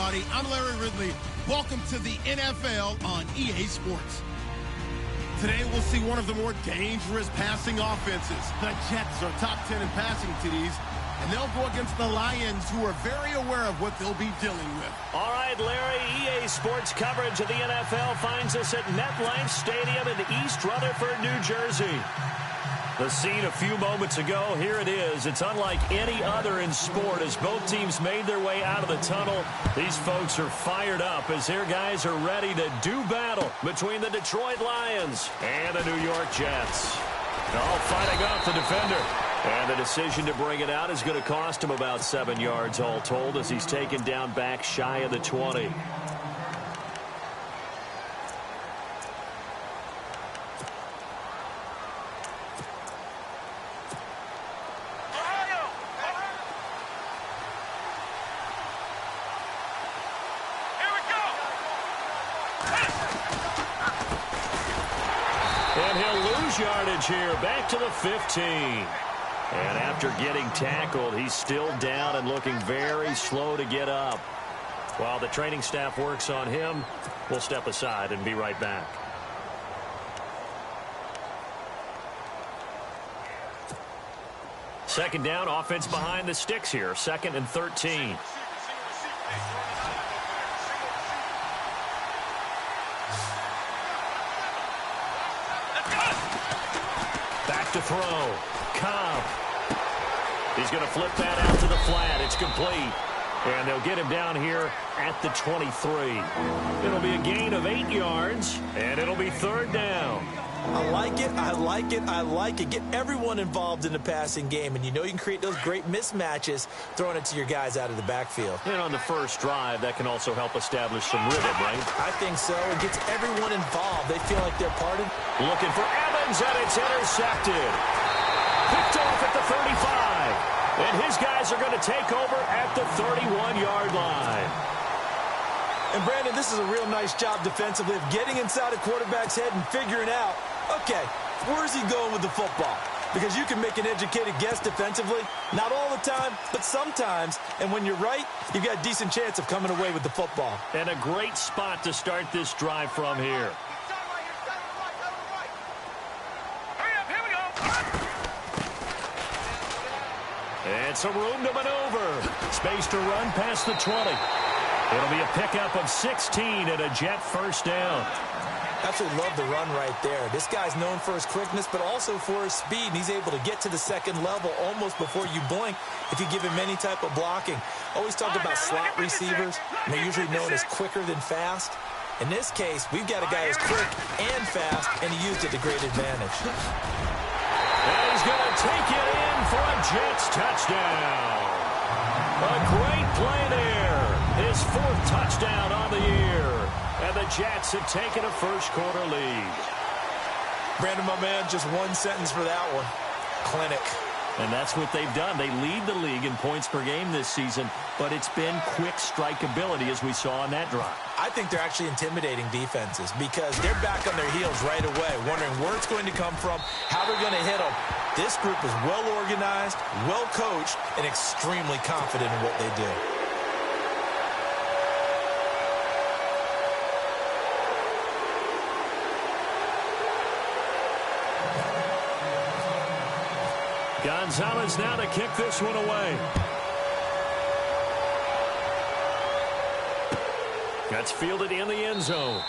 everybody. I'm Larry Ridley. Welcome to the NFL on EA Sports. Today, we'll see one of the more dangerous passing offenses. The Jets are top 10 in passing TDs, and they'll go against the Lions, who are very aware of what they'll be dealing with. All right, Larry, EA Sports coverage of the NFL finds us at MetLife Stadium in East Rutherford, New Jersey. The scene a few moments ago, here it is. It's unlike any other in sport as both teams made their way out of the tunnel. These folks are fired up as their guys are ready to do battle between the Detroit Lions and the New York Jets. All fighting off the defender. And the decision to bring it out is going to cost him about 7 yards all told as he's taken down back shy of the 20. And he'll lose yardage here, back to the 15. And after getting tackled, he's still down and looking very slow to get up. While the training staff works on him, we'll step aside and be right back. Second down, offense behind the sticks here, 2nd and 13. Back to throw. Cobb. He's going to flip that out to the flat. It's complete. And they'll get him down here at the 23. It'll be a gain of 8 yards, and it'll be 3rd down. I like it, I like it, I like it. Get everyone involved in the passing game, and you know you can create those great mismatches throwing it to your guys out of the backfield. And on the first drive, that can also help establish some rhythm, right? I think so. It gets everyone involved. They feel like they're part of it. Looking for Evans, and it's intercepted. Picked off at the 35. And his guys are going to take over at the 31-yard line. And, Brandon, this is a real nice job defensively of getting inside a quarterback's head and figuring out, okay, where's he going with the football? Because you can make an educated guess defensively, not all the time, but sometimes. And when you're right, you've got a decent chance of coming away with the football. And a great spot to start this drive from here. And some room to maneuver. Space to run past the 20. It'll be a pickup of 16 and a Jet first down. Absolutely love the run right there. This guy's known for his quickness, but also for his speed. And he's able to get to the second level almost before you blink if you give him any type of blocking. Always talk about slot receivers, and they're usually known as quicker than fast. In this case, we've got a guy who's quick and fast, and he used it to great advantage. And he's going to take it in for a Jets touchdown. A great play there. His 4th touchdown on the year. And the Jets have taken a first-quarter lead. Brandon, my man, just one sentence for that one. Clinic. And that's what they've done. They lead the league in points per game this season, but it's been quick strikeability as we saw on that drive. I think they're actually intimidating defenses because they're back on their heels right away, wondering where it's going to come from, how they're going to hit them. This group is well organized, well coached, and extremely confident in what they do. Gonzalez now to kick this one away. That's fielded in the end zone.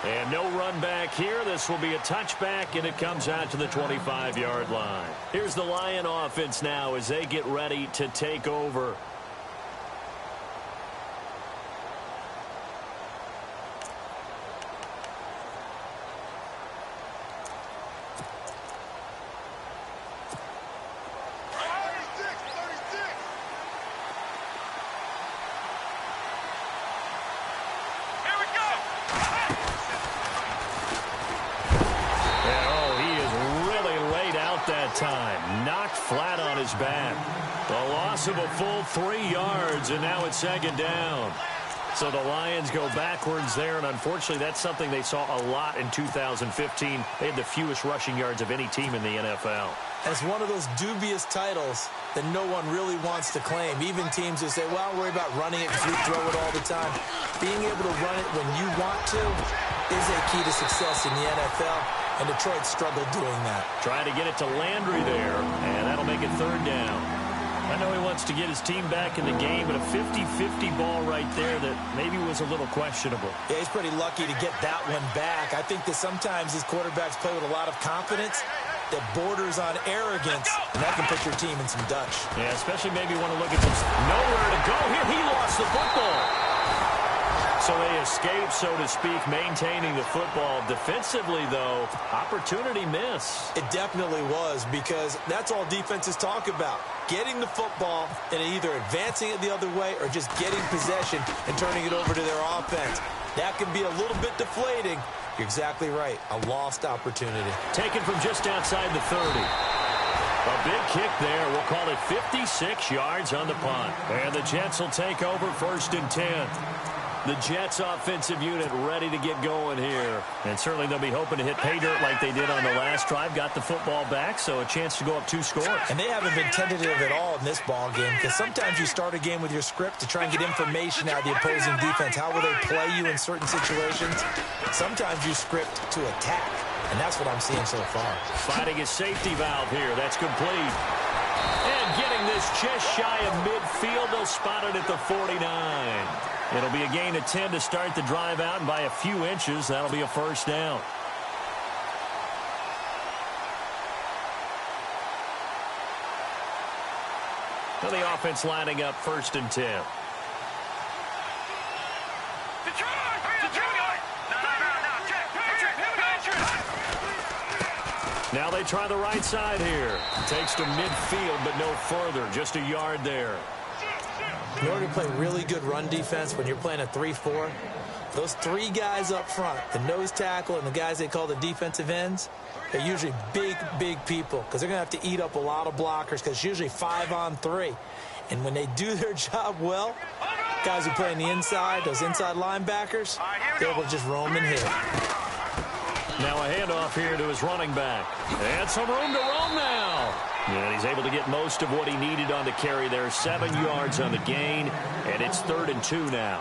And no run back here. This will be a touchback, and it comes out to the 25-yard line. Here's the Lion offense now as they get ready to take over. Time knocked flat on his back. A loss of a full 3 yards, and now it's 2nd down. So the Lions go backwards there, and unfortunately that's something they saw a lot in 2015. They had the fewest rushing yards of any team in the NFL. It's one of those dubious titles that no one really wants to claim. Even teams who say, well, worry about running it because we throw it all the time. Being able to run it when you want to is a key to success in the NFL, and Detroit struggled doing that. Trying to get it to Landry there, and that'll make it third down. I know he wants to get his team back in the game, but a 50-50 ball right there that maybe was a little questionable. Yeah, he's pretty lucky to get that one back. I think that sometimes these quarterbacks play with a lot of confidence that borders on arrogance, and that can put your team in some Dutch. Yeah, especially maybe want to look at some nowhere to go here. He lost the football. So they escape, so to speak, maintaining the football. Defensively, though, opportunity miss. It definitely was, because that's all defenses talk about. Getting the football and either advancing it the other way or just getting possession and turning it over to their offense. That can be a little bit deflating. You're exactly right. A lost opportunity. Taken from just outside the 30. A big kick there. We'll call it 56 yards on the punt. And the Jets will take over 1st and 10. The Jets offensive unit ready to get going here. And certainly they'll be hoping to hit pay dirt like they did on the last drive. Got the football back, so a chance to go up 2 scores. And they haven't been tentative at all in this ball game, because sometimes you start a game with your script to try and get information out of the opposing defense. How will they play you in certain situations? Sometimes you script to attack, and that's what I'm seeing so far. Fighting a safety valve here. That's complete. And getting this just shy of midfield. They'll spot it at the 49. It'll be a gain of 10 to start the drive out, and by a few inches, that'll be a first down. So the offense lining up 1st and 10. Now they try the right side here. Takes to midfield, but no further. Just a yard there. In order to play really good run defense when you're playing a 3-4, those 3 guys up front, the nose tackle and the guys they call the defensive ends, they're usually big, big people, because they're going to have to eat up a lot of blockers, because it's usually 5-on-3. And when they do their job well, guys who play on the inside, those inside linebackers, they're able to just roam and hit. Now a handoff here to his running back. And some room to roam now. And he's able to get most of what he needed on the carry there. 7 yards on the gain, and it's 3rd and 2 now.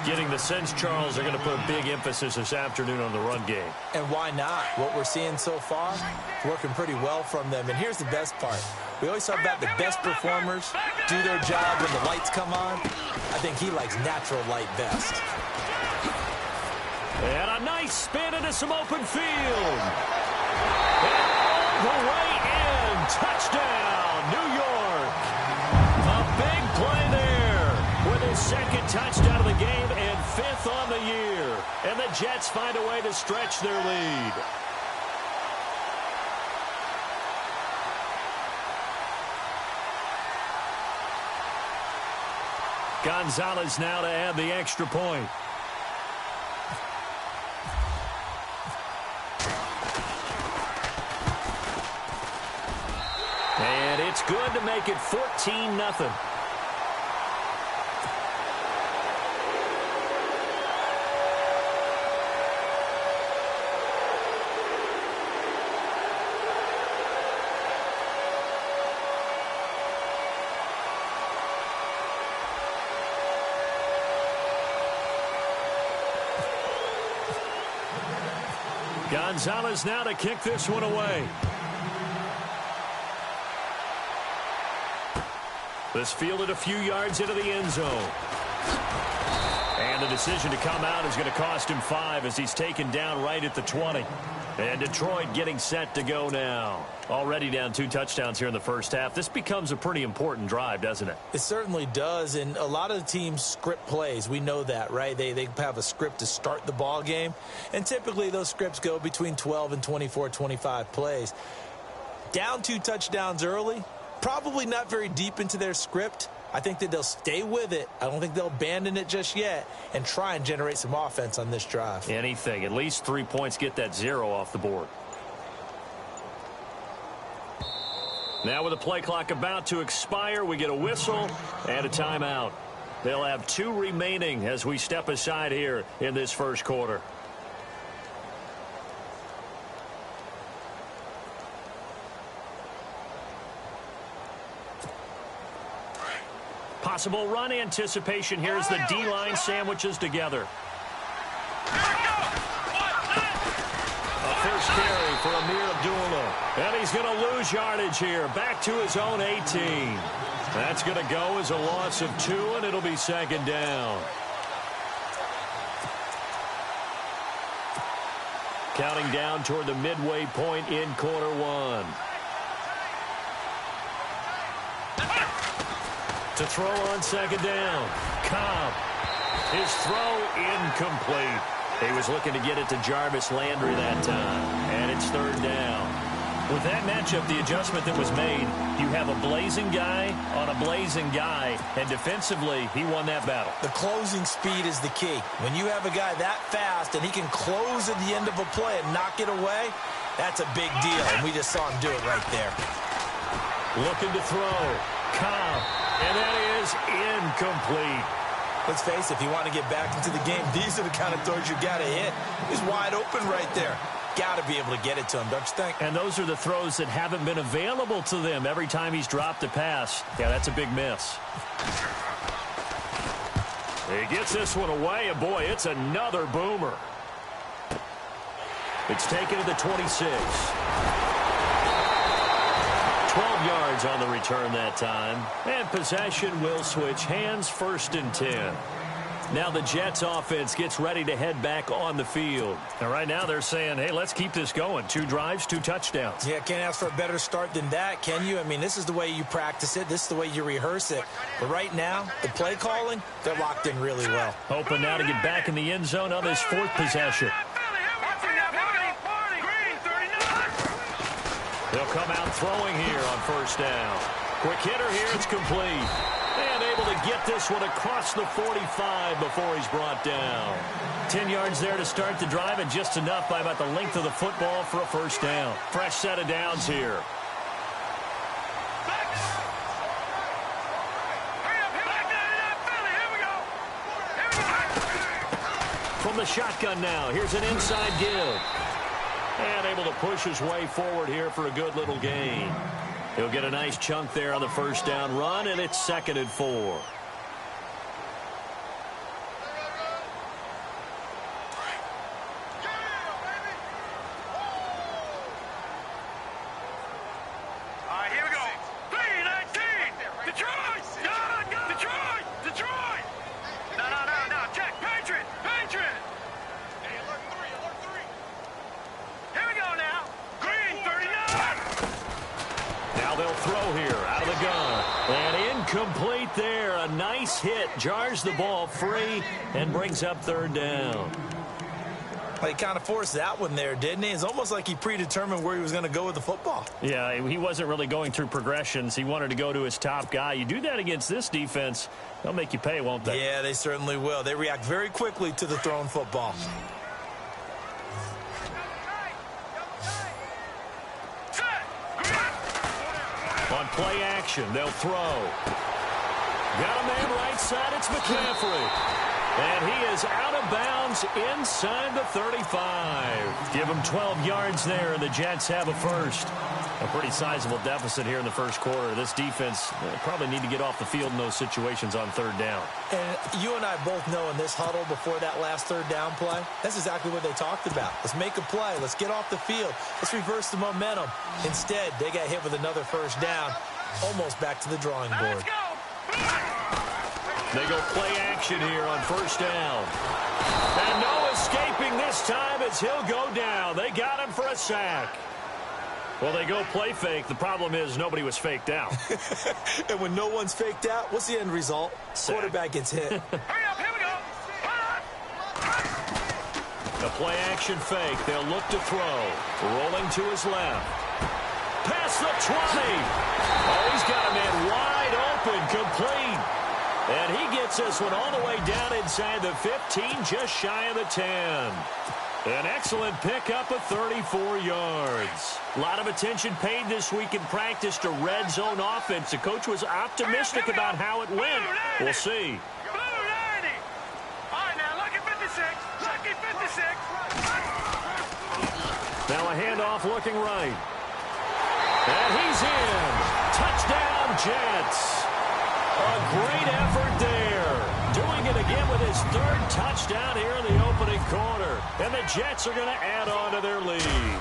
Getting the sense, Charles, they're going to put a big emphasis this afternoon on the run game. And why not? What we're seeing so far, working pretty well from them. And here's the best part. We always talk about the best performers do their job when the lights come on. I think he likes natural light best. And a nice spin into some open field. And all the way in. Touchdown, New York. A big play there with his 2nd touchdown of the game and 5th on the year. And the Jets find a way to stretch their lead. Gonzalez now to add the extra point. And it's good to make it 14-0. Gonzalez now to kick this one away. This fielded a few yards into the end zone. And the decision to come out is going to cost him 5 as he's taken down right at the 20. And Detroit getting set to go now. Already down 2 touchdowns here in the first half. This becomes a pretty important drive, doesn't it? It certainly does, and a lot of the teams script plays. We know that, right? They have a script to start the ball game, and typically those scripts go between 12 and 24, 25 plays. Down 2 touchdowns early, probably not very deep into their script. I think that they'll stay with it. I don't think they'll abandon it just yet and try and generate some offense on this drive. Anything. At least 3 points, get that 0 off the board. Now with the play clock about to expire, we get a whistle and a timeout. They'll have 2 remaining as we step aside here in this first quarter. Possible run anticipation here as the D-line sandwiches together. A first carry for Amir Abdullah. And he's going to lose yardage here. Back to his own 18. That's going to go as a loss of 2, and it'll be second down. Counting down toward the midway point in quarter 1. To throw on second down. Cobb. His throw incomplete. He was looking to get it to Jarvis Landry that time. And it's third down. With that matchup, the adjustment that was made, you have a blazing guy on a blazing guy, and defensively, he won that battle. The closing speed is the key. When you have a guy that fast and he can close at the end of a play and knock it away, that's a big deal, and we just saw him do it right there. Looking to throw. Cobb. And that is incomplete. Let's face it, if you want to get back into the game, these are the kind of throws you got to hit. He's wide open right there. Got to be able to get it to him, don't you think? And those are the throws that haven't been available to them every time he's dropped a pass. Yeah, that's a big miss. He gets this one away, and boy, it's another boomer. It's taken to the 26. 12 yards on the return that time. And possession will switch hands, 1st and 10. Now the Jets offense gets ready to head back on the field. And right now they're saying, hey, let's keep this going. 2 drives, 2 touchdowns. Yeah, can't ask for a better start than that, can you? I mean, this is the way you practice it. This is the way you rehearse it. But right now, the play calling, they're locked in really well. Hoping now to get back in the end zone on this 4th possession. They'll come out throwing here on 1st down. Quick hitter here, it's complete. And able to get this one across the 45 before he's brought down. 10 yards there to start the drive, and just enough by about the length of the football for a 1st down. Fresh set of downs here. From the shotgun now, here's an inside give. And able to push his way forward here for a good little gain. He'll get a nice chunk there on the 1st down run, and it's 2nd and 4. Complete there. A nice hit. Jars the ball free and brings up 3rd down. Well, he kind of forced that one there, didn't he? It's almost like he predetermined where he was going to go with the football. Yeah, he wasn't really going through progressions. He wanted to go to his top guy. You do that against this defense, they'll make you pay, won't they? Yeah, they certainly will. They react very quickly to the thrown football. On play action, they'll throw. Got a man right side, it's McCaffrey. And he is out of bounds inside the 35. Give him 12 yards there, and the Jets have a 1st. A pretty sizable deficit here in the 1st quarter. This defense probably need to get off the field in those situations on 3rd down. And you and I both know in this huddle before that last 3rd down play, that's exactly what they talked about. Let's make a play. Let's get off the field. Let's reverse the momentum. Instead, they got hit with another 1st down, almost back to the drawing board. They go play action here on 1st down. And no escaping this time as he'll go down. They got him for a sack. Well, they go play fake. The problem is nobody was faked out. And when no one's faked out, what's the end result? Sack. Quarterback gets hit. Hurry up, here we go. The play action fake. They'll look to throw. Rolling to his left. Past the 20. Oh, he's got a man wide open, complete. And he gets this one all the way down inside the 15, just shy of the 10. An excellent pickup of 34 yards. A lot of attention paid this week in practice to red zone offense. The coach was optimistic about how it went. We'll see. a handoff looking right. And he's in. Touchdown, Jets. A great effort there. Doing it again with his third touchdown here in the opening quarter. And the Jets are going to add on to their lead.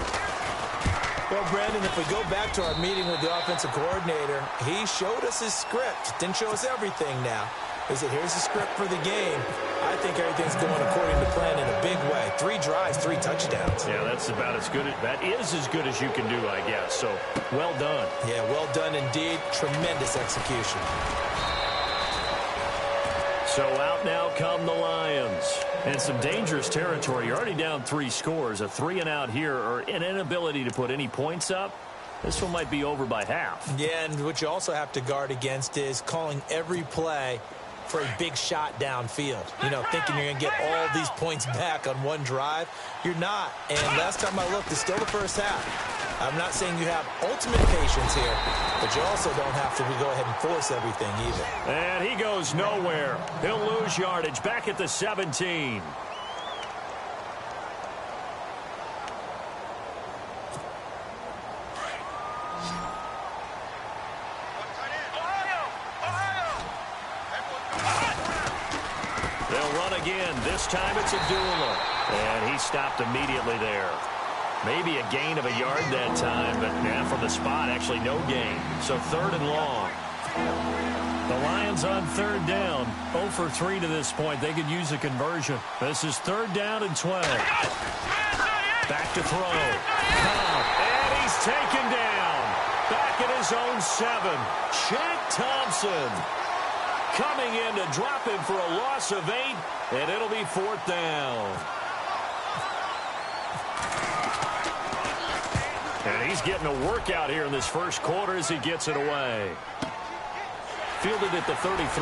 Well, Brandon, if we go back to our meeting with the offensive coordinator, he showed us his script. Didn't show us everything now. He said, here's the script for the game. I think everything's going according to plan in a big way. 3 drives, 3 touchdowns. Yeah, that's about as good. That is as good as you can do, I guess. So, well done. Yeah, well done indeed. Tremendous execution. So out now come the Lions. And some dangerous territory. You're already down 3 scores. A 3-and-out here, or an inability to put any points up. This one might be over by half. Yeah, and what you also have to guard against is calling every play for a big shot downfield. You know, thinking you're going to get all these points back on one drive. You're not. And last time I looked, it's still the first half. I'm not saying you have ultimate patience here, but you also don't have to go ahead and force everything either. And he goes nowhere. He'll lose yardage back at the 17. They'll run again. This time it's Abdullah. And he stopped immediately there. Maybe a gain of a yard that time, but from the spot, actually no gain. So 3rd and long. The Lions on 3rd down. 0 for 3 to this point. They could use a conversion. This is 3rd down and 12. Back to throw. And he's taken down. Back at his own 7. Shaq Thompson coming in to drop him for a loss of 8, and it'll be 4th down. And he's getting a workout here in this first quarter as he gets it away. Fielded at the 33.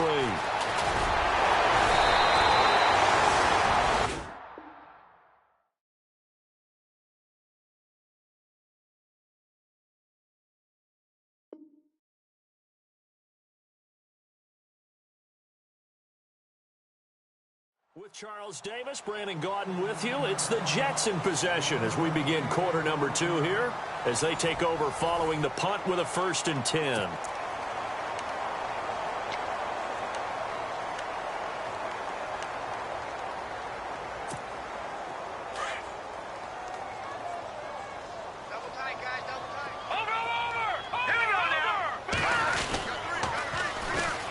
With Charles Davis, Brandon Gaudin with you. It's the Jets in possession as we begin quarter number 2 here as they take over following the punt with a 1st and 10.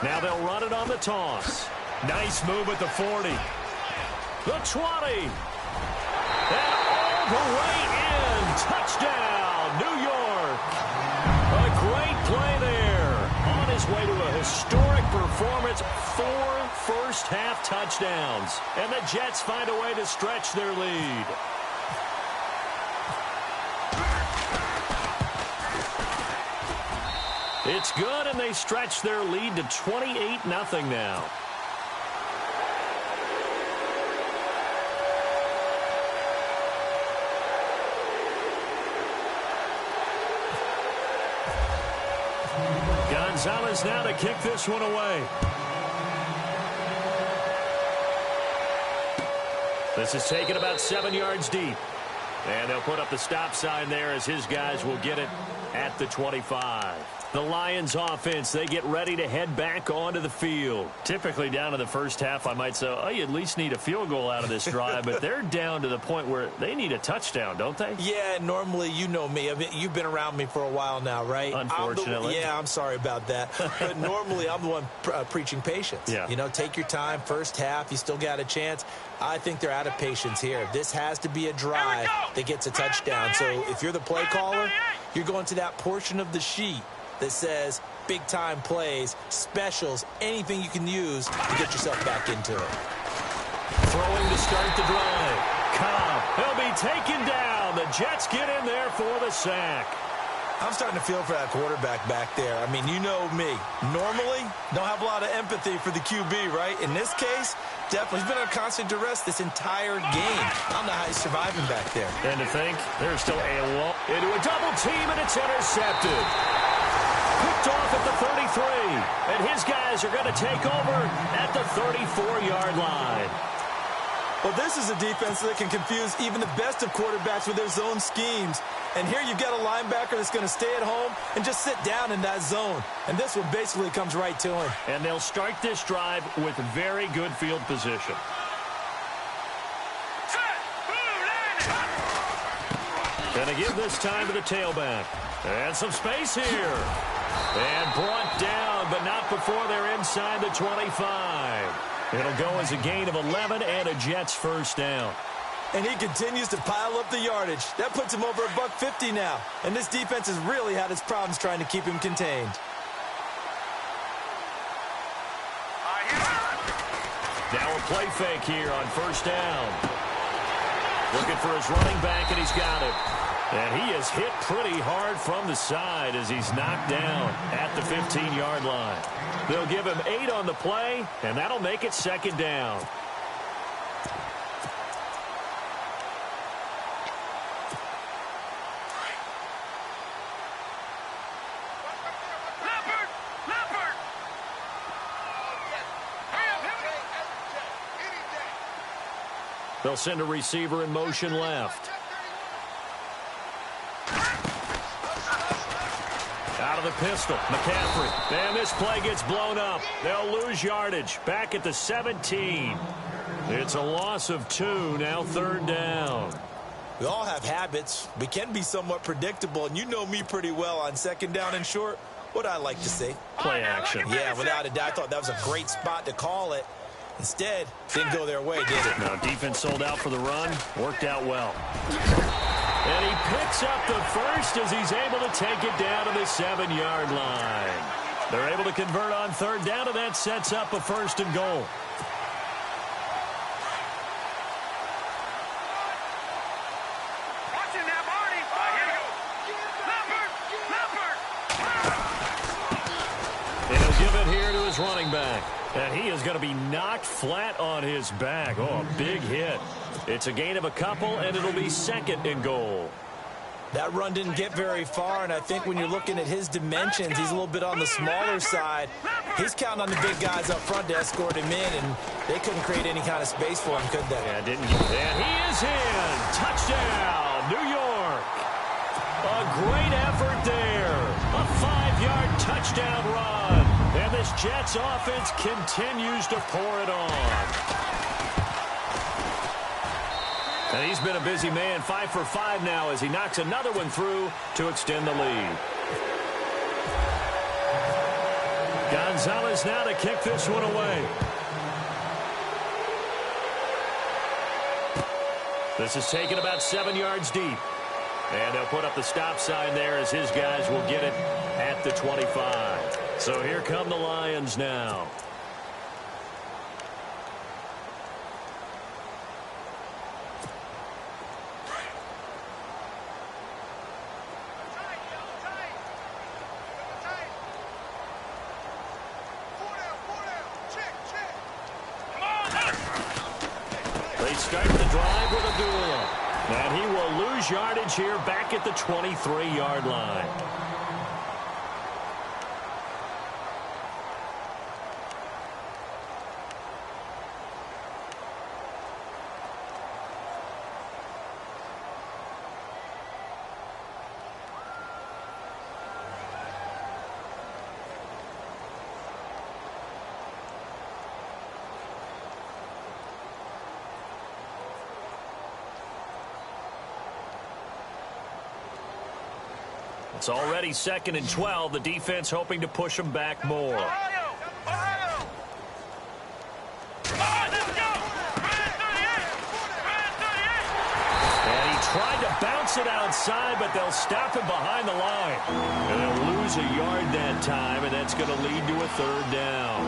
Now they'll run it on the toss. Nice move at the 40. The 20. And all the way in. Touchdown, New York. A great play there. On his way to a historic performance. 4 first-half touchdowns. And the Jets find a way to stretch their lead. It's good, and they stretch their lead to 28-0 now. Gonzalez now to kick this one away. This is taken about 7 yards deep. And they'll put up the stop sign there as his guys will get it at the 25. The Lions offense, they get ready to head back onto the field. Typically down to the first half, I might say, oh, you at least need a field goal out of this drive. But they're down to the point where they need a touchdown, don't they? Yeah, normally, you know me. I mean, you've been around me for a while now, right? Unfortunately. I'm sorry about that. But normally, I'm the one preaching patience. Yeah. You know, take your time. First half, you still got a chance. I think they're out of patience here. This has to be a drive that gets a touchdown. So if you're the play caller, you're going to that portion of the sheet that says big-time plays, specials, anything you can use to get yourself back into it. Throwing to start the drive. Cobb, he'll be taken down. The Jets get in there for the sack. I'm starting to feel for that quarterback back there. I mean, you know me. Normally, don't have a lot of empathy for the QB, right? In this case, definitely. He's been under constant duress this entire game. I don't know how he's surviving back there. And to think, there's still into a double team, and it's intercepted. Picked off at the 33. And his guys are going to take over at the 34-yard line. Well, this is a defense that can confuse even the best of quarterbacks with their zone schemes. And here you've got a linebacker that's going to stay at home and just sit down in that zone. And this one basically comes right to him. And they'll start this drive with very good field position. Going to give this time to the tailback. And some space here. And brought down, but not before they're inside the 25. It'll go as a gain of 11 and a Jets first down. And he continues to pile up the yardage. That puts him over $150 now. And this defense has really had its problems trying to keep him contained. Now a play fake here on first down. Looking for his running back, and he's got it. And he is hit pretty hard from the side as he's knocked down at the 15-yard line. They'll give him 8 on the play, and that'll make it second down. They'll send a receiver in motion left. Out of the pistol, McCaffrey. And this play gets blown up. They'll lose yardage. Back at the 17. It's a loss of 2, now third down. We all have habits. We can be somewhat predictable, and you know me pretty well on second down and short. What I like to say. Play action. Yeah, without a doubt, I thought that was a great spot to call it. Instead, didn't go their way, did it? No, defense sold out for the run. Worked out well. And he picks up the first as he's able to take it down to the 7-yard line. They're able to convert on third down, and that sets up a first and goal. And he'll give it here to his running back. And he is going to be knocked flat on his back. Oh, a big hit. It's a gain of a couple, and it'll be second and goal. That run didn't get very far, and I think when you're looking at his dimensions, he's a little bit on the smaller side. He's counting on the big guys up front to escort him in, and they couldn't create any kind of space for him, could they? Yeah, didn't. And he is in. Touchdown, New York. A great effort there. A 5-yard touchdown run. And this Jets offense continues to pour it on. And he's been a busy man, 5 for 5 now as he knocks another one through to extend the lead. Gonzalez now to kick this one away. This is taken about 7 yards deep. And they'll put up the stop sign there as his guys will get it at the 25. So here come the Lions now. They start the drive with a duel. And he will lose yardage here back at the 23-yard line. It's already 2nd and 12. The defense hoping to push them back more. And he tried to bounce it outside, but they'll stop him behind the line. And they'll lose a yard that time, and that's going to lead to a third down.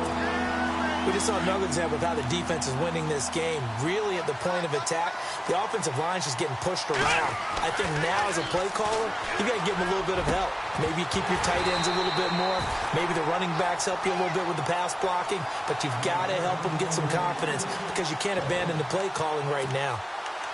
We just saw another example of how the defense is winning this game. Really at the point of attack, the offensive line's just getting pushed around. I think now as a play caller, you got to give them a little bit of help. Maybe keep your tight ends a little bit more. Maybe the running backs help you a little bit with the pass blocking. But you've got to help them get some confidence because you can't abandon the play calling right now.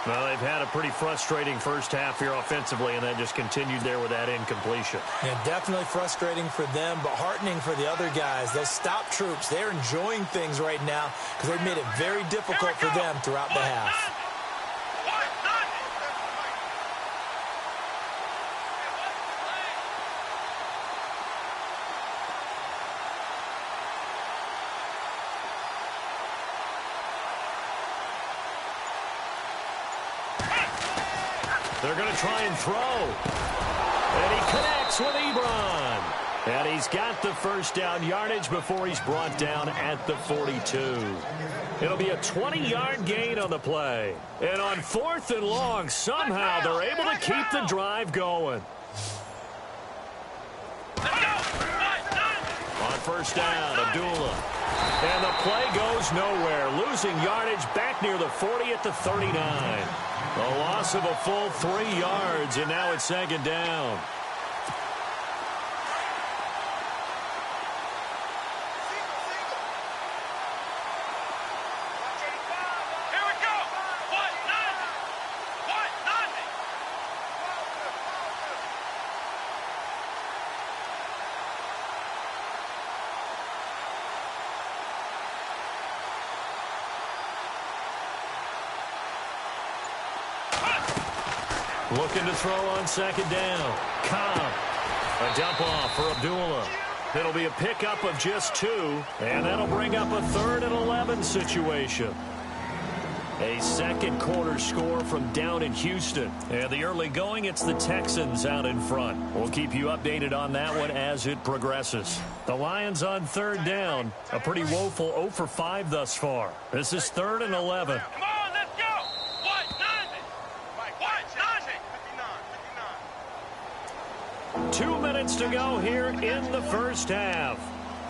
Well, they've had a pretty frustrating first half here offensively, and then just continued there with that incompletion. Yeah, definitely frustrating for them, but heartening for the other guys. Those stop troops, they're enjoying things right now because they've made it very difficult for them throughout the half. They're going to try and throw. And he connects with Ebron. And he's got the first down yardage before he's brought down at the 42. It'll be a 20-yard gain on the play. And on 4th and long, somehow they're able to keep the drive going. On first down, Abdullah. And the play goes nowhere, losing yardage back near the 40 at the 39. A loss of a full 3 yards, and now it's 2nd down. Looking to throw on 2nd down. Cobb. A dump off for Abdullah. It'll be a pickup of just 2, and that'll bring up a 3rd and 11 situation. A second quarter score from down in Houston. And the early going, it's the Texans out in front. We'll keep you updated on that one as it progresses. The Lions on 3rd down. A pretty woeful 0 for 5 thus far. This is 3rd and 11. 2 minutes to go here in the first half.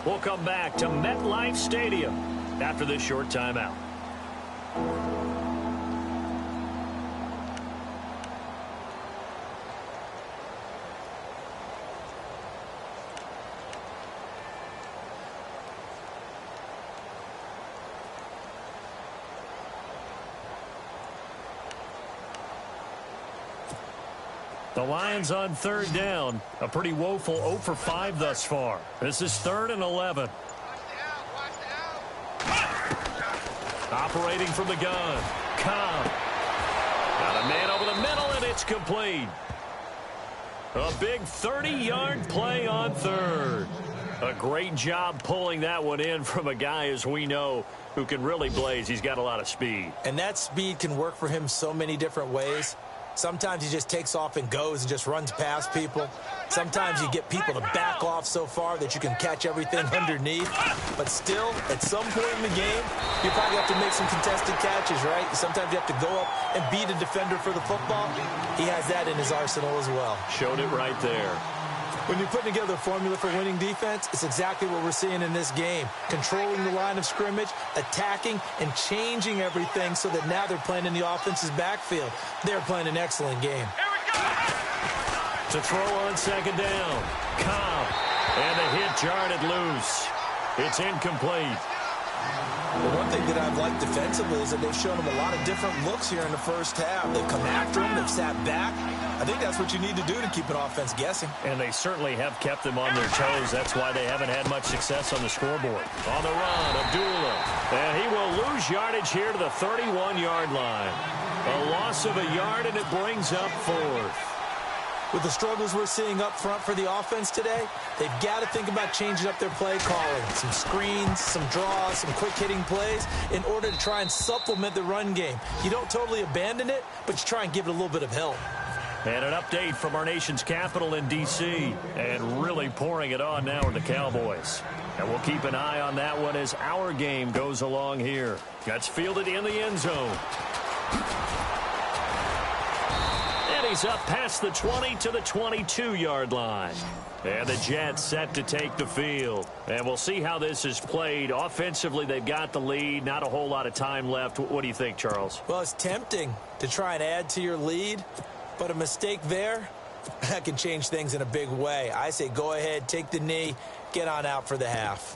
We'll come back to MetLife Stadium after this short timeout. The Lions on 3rd down. A pretty woeful 0 for 5 thus far. This is 3rd and 11. Operating from the gun. Cobb. Got a man over the middle, and it's complete. A big 30-yard play on 3rd. A great job pulling that one in from a guy, as we know, who can really blaze. He's got a lot of speed. And that speed can work for him so many different ways. Sometimes he just takes off and goes and just runs past people. Sometimes you get people to back off so far that you can catch everything underneath. But still, at some point in the game, you probably have to make some contested catches, right? Sometimes you have to go up and beat a defender for the football. He has that in his arsenal as well. Showed it right there. When you're putting together a formula for winning defense, it's exactly what we're seeing in this game. Controlling the line of scrimmage, attacking, and changing everything so that now they're playing in the offense's backfield. They're playing an excellent game. To throw on 2nd down. Cobb. And the hit jarred it loose. It's incomplete. Well, one thing that I've liked defensively is that they've shown them a lot of different looks here in the first half. They've come after him. They've sat back. I think that's what you need to do to keep an offense guessing. And they certainly have kept them on their toes. That's why they haven't had much success on the scoreboard. On the run, Abdullah. And he will lose yardage here to the 31-yard line. A loss of a yard, and it brings up 4th. With the struggles we're seeing up front for the offense today, they've got to think about changing up their play calling. Some screens, some draws, some quick-hitting plays in order to try and supplement the run game. You don't totally abandon it, but you try and give it a little bit of help. And an update from our nation's capital in D.C. And really pouring it on now are the Cowboys. And we'll keep an eye on that one as our game goes along here. Gets fielded in the end zone. And he's up past the 20 to the 22-yard line. And the Jets set to take the field. And we'll see how this is played. Offensively, they've got the lead. Not a whole lot of time left. What do you think, Charles? Well, it's tempting to try and add to your lead. But a mistake there, that can change things in a big way. I say go ahead, take the knee, get on out for the half.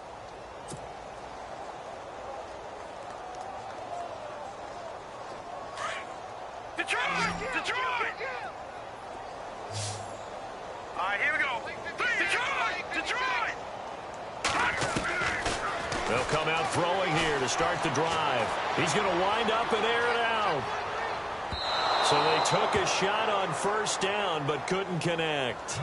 They'll come out throwing here to start the drive. He's going to wind up and air it out. So they took a shot on first down but couldn't connect.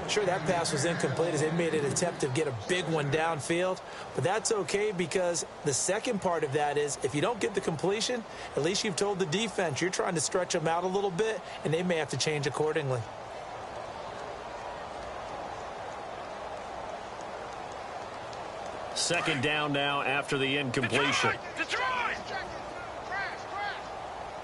Sure, that pass was incomplete as they made an attempt to get a big one downfield. But that's okay because the second part of that is if you don't get the completion, at least you've told the defense you're trying to stretch them out a little bit, and they may have to change accordingly. Second down now after the incompletion. Detroit!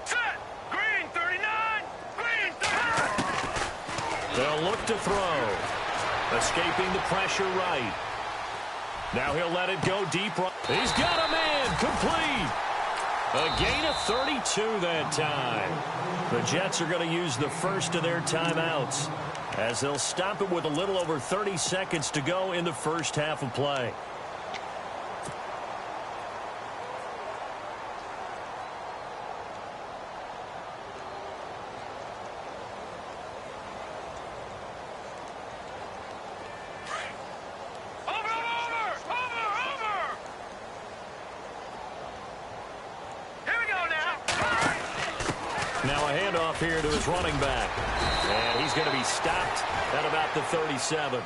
Set! Green 39! Green 39! They'll look to throw. Escaping the pressure right. Now he'll let it go deep right. He's got a man. Complete. A gain of 32 that time. The Jets are going to use the first of their timeouts as they'll stop it with a little over 30 seconds to go in the first half of play. Here to his running back. And he's going to be stopped at about the 37.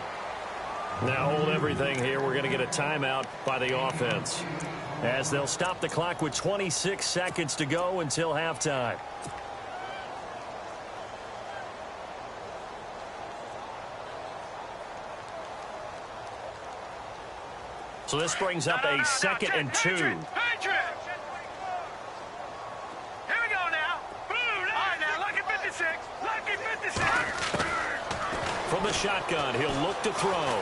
Now hold everything here. We're going to get a timeout by the offense as they'll stop the clock with 26 seconds to go until halftime. So this brings up a 2nd and 2. From the shotgun, he'll look to throw.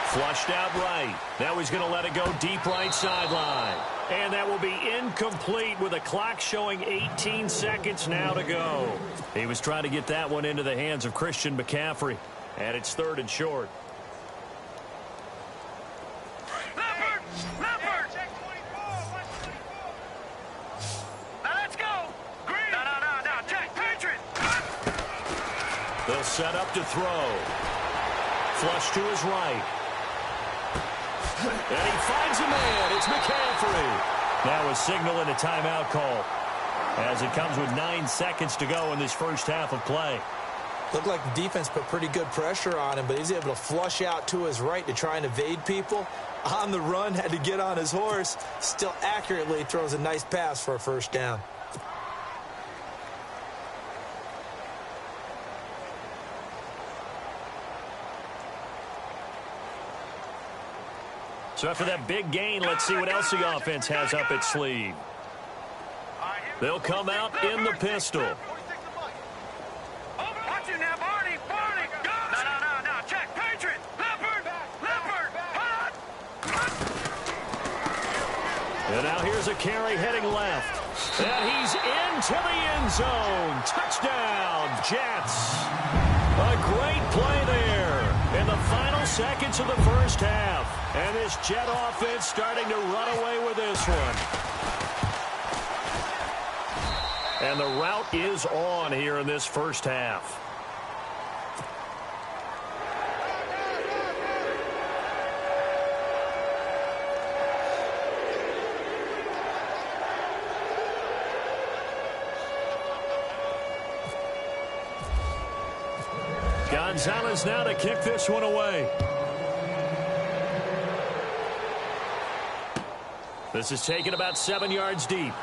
Flushed out right. Now he's going to let it go deep right sideline. And that will be incomplete with a clock showing 18 seconds now to go. He was trying to get that one into the hands of Christian McCaffrey. And it's 3rd and short. They'll set up to throw. Flush to his right. And he finds a man. It's McCaffrey. Now a signal and a timeout call as it comes with 9 seconds to go in this first half of play. Looked like the defense put pretty good pressure on him, but he's able to flush out to his right to try and evade people. On the run, had to get on his horse. Still accurately throws a nice pass for a first down. So after that big gain, let's see what else the offense has up its sleeve. They'll come out in the pistol. Watch it now, Barney. No. Check. Patriot. Leopard. Hot. And now here's a carry heading left. And he's into the end zone. Touchdown, Jets. A great play there in the final seconds of the first half. And this Jet offense starting to run away with this one. And the route is on here in this first half. Gonzalez now to kick this one away. This is taken about 7 yards deep.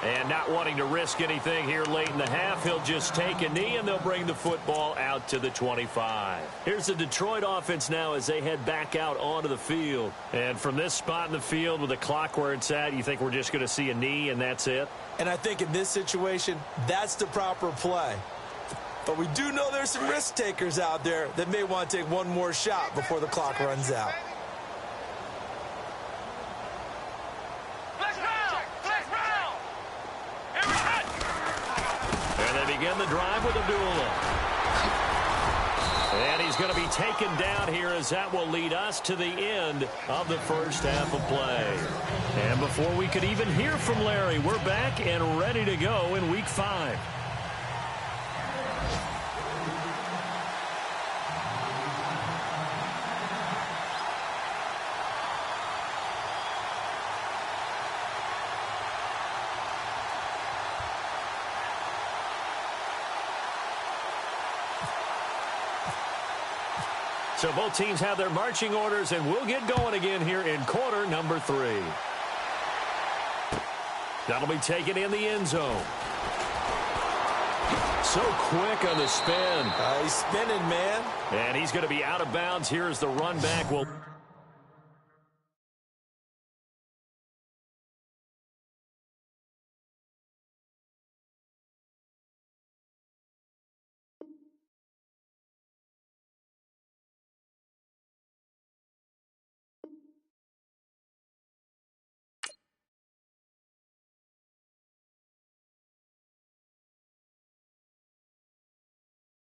And not wanting to risk anything here late in the half, he'll just take a knee and they'll bring the football out to the 25. Here's the Detroit offense now as they head back out onto the field. And from this spot in the field with the clock where it's at, you think we're just going to see a knee and that's it? And I think in this situation, that's the proper play. But we do know there's some risk takers out there that may want to take one more shot before the clock runs out. Begin the drive with Abdullah. And he's going to be taken down here as that will lead us to the end of the first half of play. And before we could even hear from Larry, we're back and ready to go in Week 5. So both teams have their marching orders, and we'll get going again here in quarter number 3. That'll be taken in the end zone. So quick on the spin. He's spinning, man. And he's going to be out of bounds. Here's the run back. Well,